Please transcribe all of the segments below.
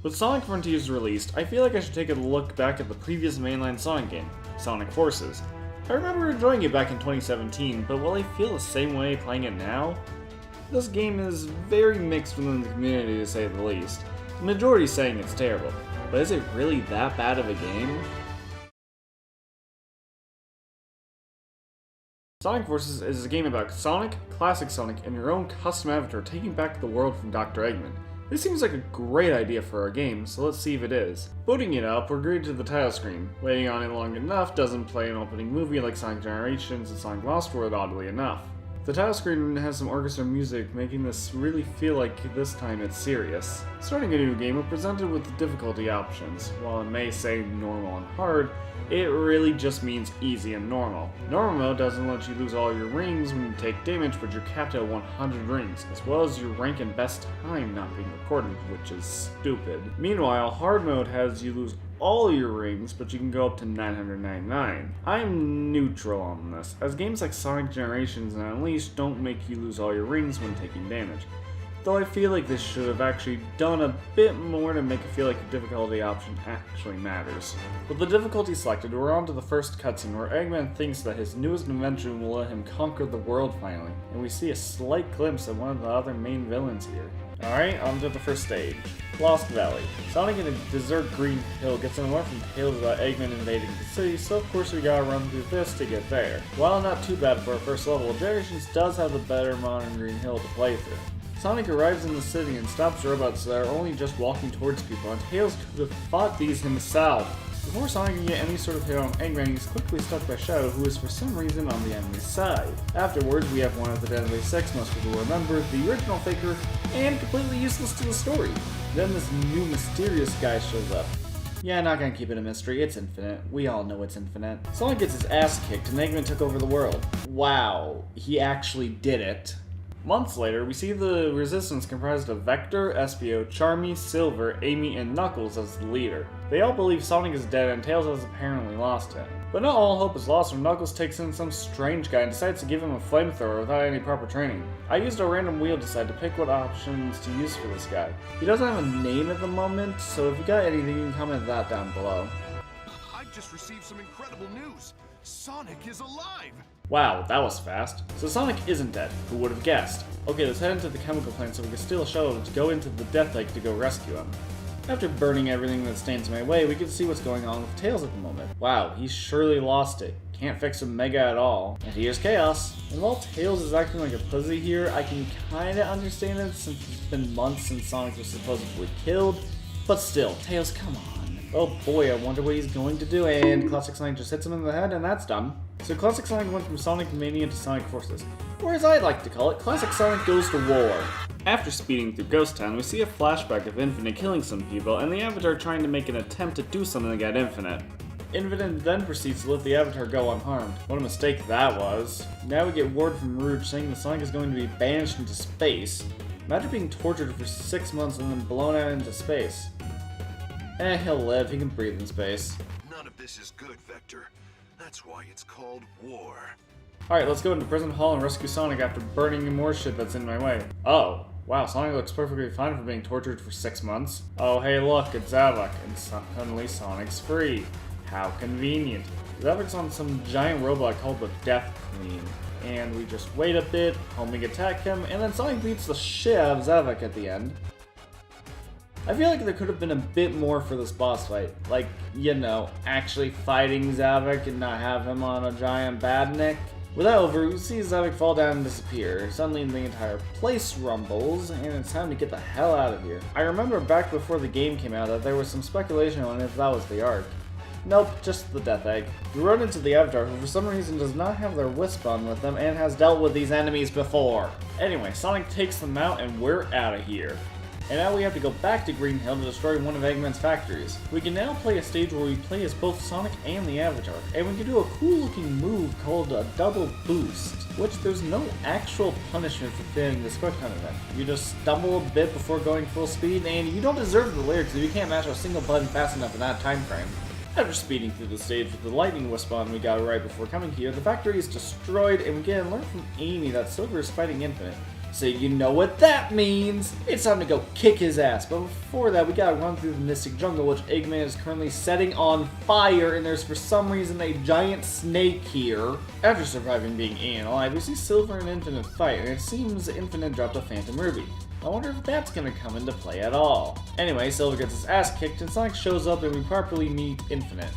With Sonic Frontiers released, I feel like I should take a look back at the previous mainline Sonic game, Sonic Forces. I remember enjoying it back in 2017, but will I feel the same way playing it now? This game is very mixed within the community to say the least. The majority is saying it's terrible, but is it really that bad of a game? Sonic Forces is a game about Sonic, Classic Sonic, and your own custom avatar taking back the world from Dr. Eggman. This seems like a great idea for our game, so let's see if it is. Booting it up, we're greeted to the title screen. Waiting on it long enough doesn't play an opening movie like Sonic Generations and Sonic Lost World, oddly enough. The title screen has some orchestra music, making this really feel like this time it's serious. Starting a new game, we're presented with the difficulty options. While it may say normal and hard, it really just means easy and normal. Normal mode doesn't let you lose all your rings when you take damage, but you're capped at 100 rings, as well as your rank and best time not being recorded, which is stupid. Meanwhile, hard mode has you lose all your rings, but you can go up to 999. I'm neutral on this, as games like Sonic Generations and Unleashed don't make you lose all your rings when taking damage. Though I feel like this should have actually done a bit more to make it feel like the difficulty option actually matters. With the difficulty selected, we're on to the first cutscene where Eggman thinks that his newest invention will let him conquer the world finally, and we see a slight glimpse of one of the other main villains here. Alright, on to the first stage. Lost Valley. Sonic in a desert Green Hill gets an alert from Tails about Eggman invading the city, so of course we gotta run through this to get there. While not too bad for our first level, Generations does have the better modern Green Hill to play through. Sonic arrives in the city and stops robots that are only just walking towards people, and Tails could have fought these himself. Before Sonic can get any sort of hit on Eggman, he's quickly struck by Shadow, who is for some reason on the enemy's side. Afterwards, we have one of the Deadly Six, most people remember, the original Faker, and completely useless to the story. Then this new mysterious guy shows up. Yeah, not gonna keep it a mystery, it's infinite. We all know it's infinite. Sonic gets his ass kicked and Eggman took over the world. Wow, he actually did it. Months later, we see the Resistance comprised of Vector, Espio, Charmy, Silver, Amy, and Knuckles as the leader. They all believe Sonic is dead and Tails has apparently lost him. But not all hope is lost when Knuckles takes in some strange guy and decides to give him a flamethrower without any proper training. I used a random wheel to decide to pick what options to use for this guy. He doesn't have a name at the moment, so if you got anything, you can comment that down below. I've just received some incredible news. Sonic is alive! Wow, that was fast. So Sonic isn't dead. Who would have guessed? Okay, let's head into the chemical plant so we can steal a shuttle to go into the Death Egg to go rescue him. After burning everything that stands in my way, we get to see what's going on with Tails at the moment. Wow, he's surely lost it. Can't fix him Mega at all. And here's Chaos. And while Tails is acting like a pussy here, I can kinda understand it since it's been months since Sonic was supposedly killed. But still, Tails, come on. Oh boy, I wonder what he's going to do, and Classic Sonic just hits him in the head, and that's done. So Classic Sonic went from Sonic Mania to Sonic Forces, or as I like to call it, Classic Sonic goes to war. After speeding through Ghost Town, we see a flashback of Infinite killing some people, and the Avatar trying to make an attempt to do something to get Infinite. Infinite then proceeds to let the Avatar go unharmed. What a mistake that was. Now we get word from Rouge saying that Sonic is going to be banished into space. Imagine being tortured for 6 months and then blown out into space. He'll live, he can breathe in space. None of this is good, Vector. That's why it's called war. Alright, let's go into Prison Hall and rescue Sonic after burning more shit that's in my way. Oh, wow, Sonic looks perfectly fine for being tortured for 6 months. Oh, hey look, it's Zavok, and suddenly Sonic's free. How convenient. Zavok's on some giant robot called the Death Queen. And we just wait a bit, homing attack him, and then Sonic beats the shit out of Zavok at the end. I feel like there could have been a bit more for this boss fight. Like, you know, actually fighting Zavok and not have him on a giant badnik. With that over, we see Zavok fall down and disappear. Suddenly the entire place rumbles, and it's time to get the hell out of here. I remember back before the game came out that there was some speculation on if that was the Ark. Nope, just the Death Egg. We run into the Avatar, who for some reason does not have their Wisp on with them and has dealt with these enemies before. Anyway, Sonic takes them out and we're out of here. And now we have to go back to Green Hill to destroy one of Eggman's factories. We can now play a stage where we play as both Sonic and the Avatar, and we can do a cool looking move called a double boost, which there's no actual punishment for failing this quick time event. You just stumble a bit before going full speed, and you don't deserve the lyrics if you can't mash a single button fast enough in that time frame. After speeding through the stage with the lightning wisp on we got right before coming here, the factory is destroyed, and we get an alert from Amy that Silver is fighting Infinite. So you know what that means! It's time to go kick his ass, but before that we gotta run through the Mystic Jungle, which Eggman is currently setting on fire, and there's for some reason a giant snake here. After surviving being eaten alive, we see Silver and Infinite fight, and it seems Infinite dropped a Phantom Ruby. I wonder if that's gonna come into play at all. Anyway, Silver gets his ass kicked, and Sonic shows up and we properly meet Infinite.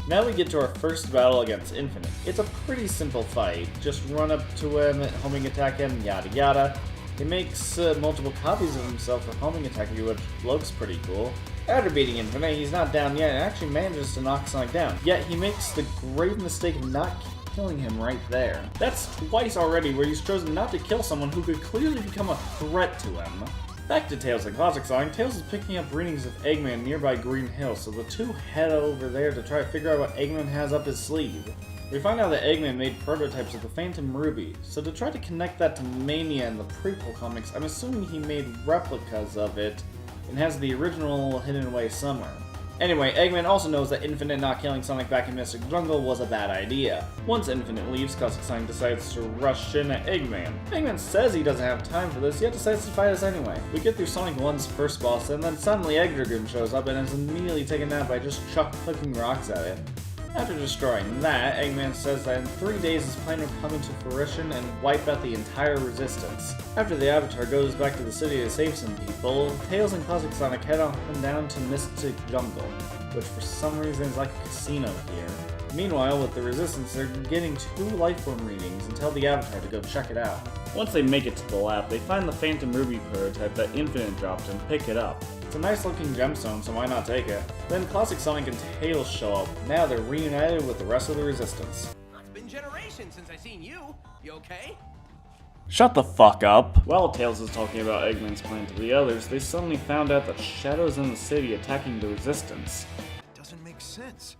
Now we get to our first battle against Infinite. It's a pretty simple fight. Just run up to him, homing attack him, yada yada. He makes multiple copies of himself for homing attacking, which looks pretty cool. After beating Infinite, he's not down yet and actually manages to knock Sonic down. Yet he makes the grave mistake of not killing him right there. That's twice already where he's chosen not to kill someone who could clearly become a threat to him. Back to Tails and Classic Sonic, Tails is picking up readings of Eggman nearby Green Hill, so the two head over there to try to figure out what Eggman has up his sleeve. We find out that Eggman made prototypes of the Phantom Ruby, so to try to connect that to Mania in the prequel comics, I'm assuming he made replicas of it and has the original hidden away somewhere. Anyway, Eggman also knows that Infinite not killing Sonic back in Mystic Jungle was a bad idea. Once Infinite leaves, Classic Sonic decides to rush in at Eggman. Eggman says he doesn't have time for this, yet decides to fight us anyway. We get through Sonic 1's first boss, and then suddenly Egg shows up and is immediately taken out by just chucking rocks at it. After destroying that, Eggman says that in 3 days his plan will come into fruition and wipe out the entire resistance. After the Avatar goes back to the city to save some people, Tails and Classic Sonic head on down to Mystic Jungle, which for some reason is like a casino here. Meanwhile, with the resistance, they're getting 2 lifeform readings and tell the Avatar to go check it out. Once they make it to the lab, they find the Phantom Ruby prototype that Infinite dropped and pick it up. It's a nice looking gemstone, so why not take it? Then Classic Sonic and Tails show up. Now they're reunited with the rest of the Resistance. It's been generations since I seen you. You okay? Shut the fuck up! While Tails is talking about Eggman's plan to the others, they suddenly found out that Shadow's in the city attacking the Resistance. Doesn't make sense.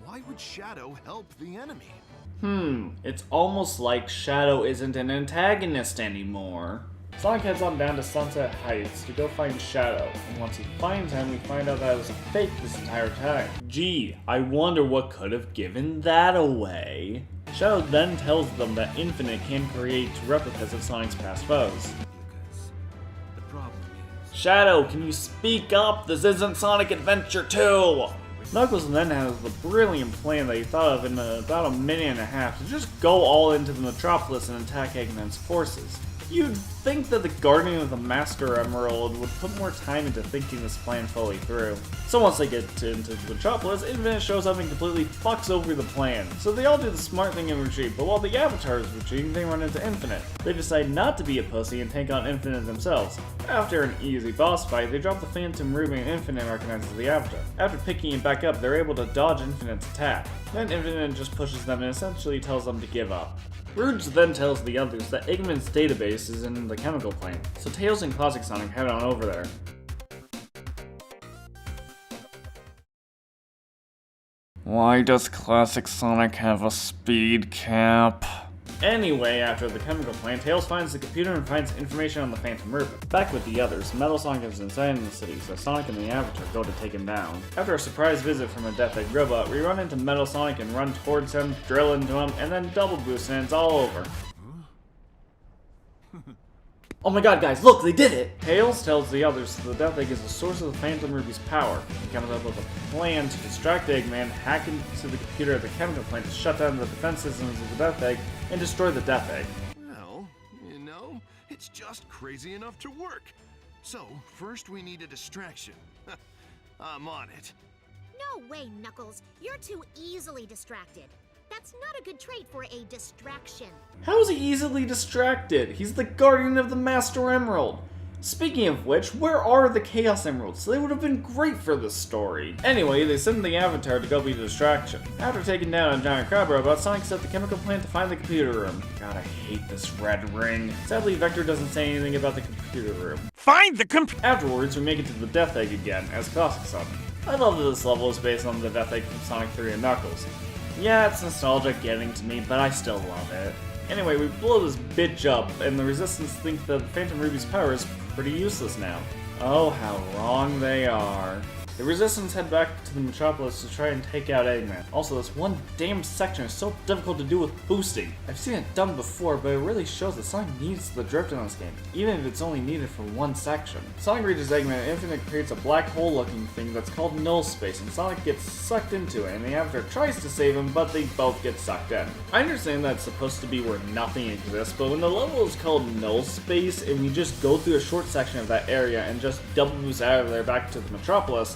Why would Shadow help the enemy? It's almost like Shadow isn't an antagonist anymore. Sonic heads on down to Sunset Heights to go find Shadow, and once he finds him, we find out that it was a fake this entire time. Gee, I wonder what could have given that away. Shadow then tells them that Infinite can create replicas of Sonic's past foes. Because the problem is... Shadow, can you speak up? This isn't Sonic Adventure 2! Knuckles then has the brilliant plan that he thought of in about a minute and a half to just go all into the Metropolis and attack Eggman's forces. You'd think that the Guardian of the Master Emerald would put more time into thinking this plan fully through. So once they get into Metropolis, Infinite shows up and completely fucks over the plan. So they all do the smart thing and retreat, but while the Avatar is retreating, they run into Infinite. They decide not to be a pussy and take on Infinite themselves. After an easy boss fight, they drop the Phantom Ruby and Infinite recognizes the Avatar. After picking it back up, they're able to dodge Infinite's attack. Then Infinite just pushes them and essentially tells them to give up. Rouge then tells the others that Eggman's database is in the chemical plant, so Tails and Classic Sonic head on over there. Why does Classic Sonic have a speed cap? Anyway, after the chemical plant, Tails finds the computer and finds information on the Phantom Ruby. Back with the others, Metal Sonic is inside in the city, so Sonic and the Avatar go to take him down. After a surprise visit from a Death Egg robot, we run into Metal Sonic and run towards him, drill into him, and then double boost and it's all over. Oh my god, guys, look, they did it! Tails tells the others that the Death Egg is the source of the Phantom Ruby's power. He comes up with a plan to distract Eggman, hack into the computer at the chemical plant to shut down the defense systems of the Death Egg, and destroy the Death Egg. Well, you know, it's just crazy enough to work. So, first we need a distraction. I'm on it. No way, Knuckles. You're too easily distracted. That's not a good trait for a distraction. How is he easily distracted? He's the Guardian of the Master Emerald. Speaking of which, where are the Chaos Emeralds? They would have been great for this story. Anyway, they send the Avatar to go be the distraction. After taking down a giant crab robot, Sonic set the chemical plant to find the computer room. God, I hate this red ring. Sadly, Vector doesn't say anything about the computer room. Find the computer! Afterwards, we make it to the Death Egg again, as Classic Sonic. I love that this level is based on the Death Egg from Sonic 3 and Knuckles. Yeah, it's nostalgia getting to me, but I still love it. Anyway, we blow this bitch up, and the Resistance think that Phantom Ruby's power is pretty useless now. Oh, how wrong they are. The Resistance head back to the Metropolis to try and take out Eggman. Also, this one damn section is so difficult to do with boosting. I've seen it done before, but it really shows that Sonic needs the drift in this game, even if it's only needed for one section. Sonic reaches Eggman and Infinite creates a black hole looking thing that's called Null Space, and Sonic gets sucked into it, and the Avatar tries to save him, but they both get sucked in. I understand that it's supposed to be where nothing exists, but when the level is called Null Space, and we just go through a short section of that area and just double boost out of there back to the Metropolis,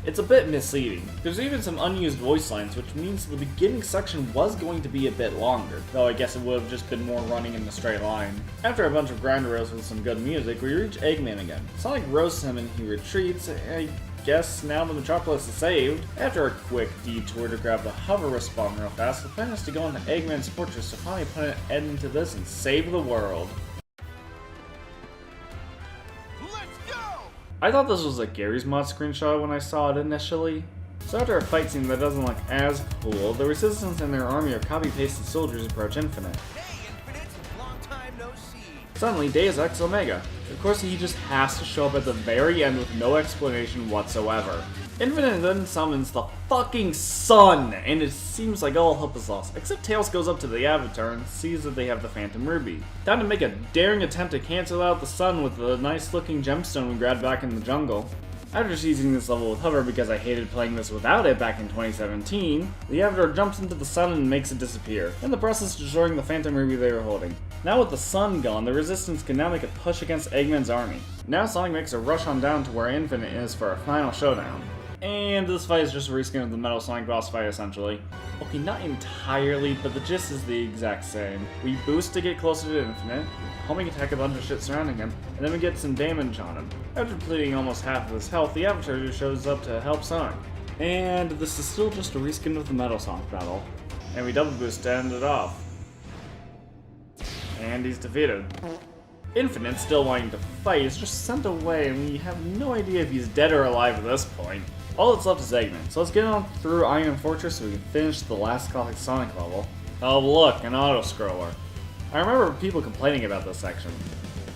it's a bit misleading. There's even some unused voice lines, which means the beginning section was going to be a bit longer, though I guess it would have just been more running in a straight line. After a bunch of grind rails with some good music, we reach Eggman again. Sonic roasts him and he retreats. I guess now the Metropolis is saved. After a quick detour to grab the hover respawn real fast, the plan is to go into Eggman's fortress to finally put an end to this and save the world. I thought this was a Gary's Mod screenshot when I saw it initially. So after a fight scene that doesn't look as cool, the Resistance and their army of copy-pasted soldiers approach Infinite. Hey, Infinite! Long time no see. Suddenly, Deus Ex Omega. Of course, he just has to show up at the very end with no explanation whatsoever. Infinite then summons the fucking sun, and it seems like all hope is lost, except Tails goes up to the Avatar and sees that they have the Phantom Ruby. Time to make a daring attempt to cancel out the sun with the nice looking gemstone we grabbed back in the jungle. After seizing this level with hover because I hated playing this without it back in 2017, the Avatar jumps into the sun and makes it disappear, in the process destroying the Phantom Ruby they were holding. Now with the sun gone, the Resistance can now make a push against Eggman's army. Now Sonic makes a rush on down to where Infinite is for a final showdown. And this fight is just a reskin of the Metal Sonic boss fight, essentially. Okay, not entirely, but the gist is the exact same. We boost to get closer to Infinite, homing attack a bunch of shit surrounding him, and then we get some damage on him. After depleting almost half of his health, the Avatar just shows up to help Sonic. And this is still just a reskin of the Metal Sonic battle. And we double boost to end it off. And he's defeated. Infinite, still wanting to fight, is just sent away, and we have no idea if he's dead or alive at this point. All that's left is Eggman, so let's get on through Iron Fortress so we can finish the last classic Sonic level. Oh look, an auto-scroller. I remember people complaining about this section.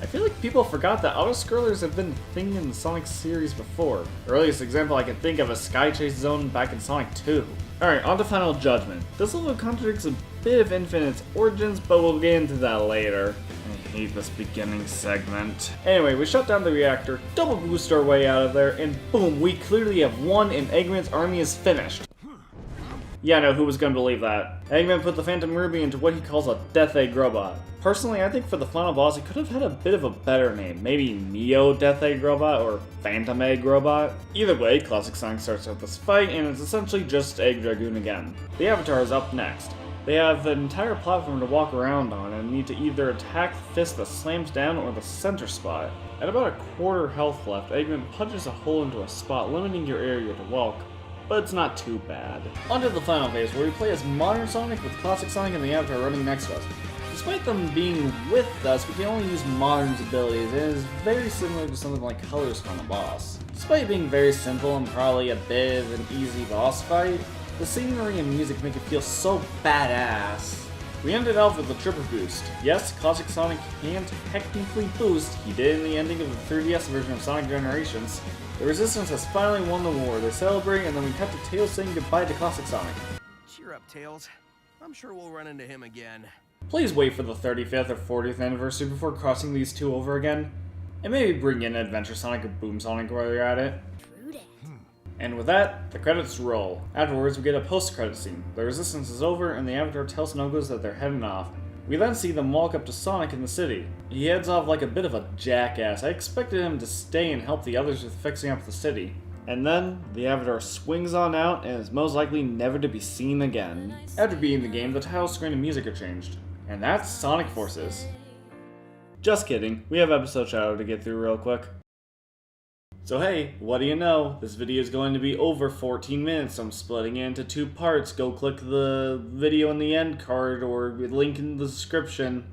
I feel like people forgot that auto-scrollers have been a thing in the Sonic series before. The earliest example I can think of is Sky Chase Zone back in Sonic 2. Alright, on to Final Judgment. This level contradicts a bit of Infinite's origins, but we'll get into that later. I hate this beginning segment. Anyway, we shut down the reactor, double boost our way out of there, and boom, we clearly have won and Eggman's army is finished. Yeah, no, who was gonna believe that? Eggman put the Phantom Ruby into what he calls a Death Egg Robot. Personally, I think for the final boss, he could have had a bit of a better name. Maybe Neo Death Egg Robot or Phantom Egg Robot. Either way, Classic Sonic starts out this fight, and it's essentially just Egg Dragoon again. The Avatar is up next. They have an entire platform to walk around on and need to either attack the fist that slams down or the center spot. At about a quarter health left, Eggman punches a hole into a spot, limiting your area to walk. But it's not too bad. On to the final phase, where we play as modern Sonic with Classic Sonic and the Avatar running next to us. Despite them being with us, we can only use Modern's abilities, and it is very similar to something like Color's final boss. Despite being very simple and probably a bit of an easy boss fight, the scenery and music make it feel so badass. We ended off with a triple boost. Yes, Classic Sonic can technically boost, he did in the ending of the 3DS version of Sonic Generations. The Resistance has finally won the war, they celebrate, and then we cut to Tails saying goodbye to Classic Sonic. Cheer up, Tails. I'm sure we'll run into him again. Please wait for the 35th or 40th anniversary before crossing these two over again. And maybe bring in Adventure Sonic or Boom Sonic while you're at it. And with that, the credits roll. Afterwards, we get a post-credit scene. The Resistance is over, and the Avatar tells Knuckles that they're heading off. We then see them walk up to Sonic in the city. He heads off like a bit of a jackass. I expected him to stay and help the others with fixing up the city. And then, the Avatar swings on out and is most likely never to be seen again. After beating the game, the title screen and music are changed. And that's Sonic Forces. Just kidding, we have episode shadow to get through real quick. So hey, what do you know? This video is going to be over 14 minutes, so I'm splitting it into two parts. Go click the video in the end card or link in the description.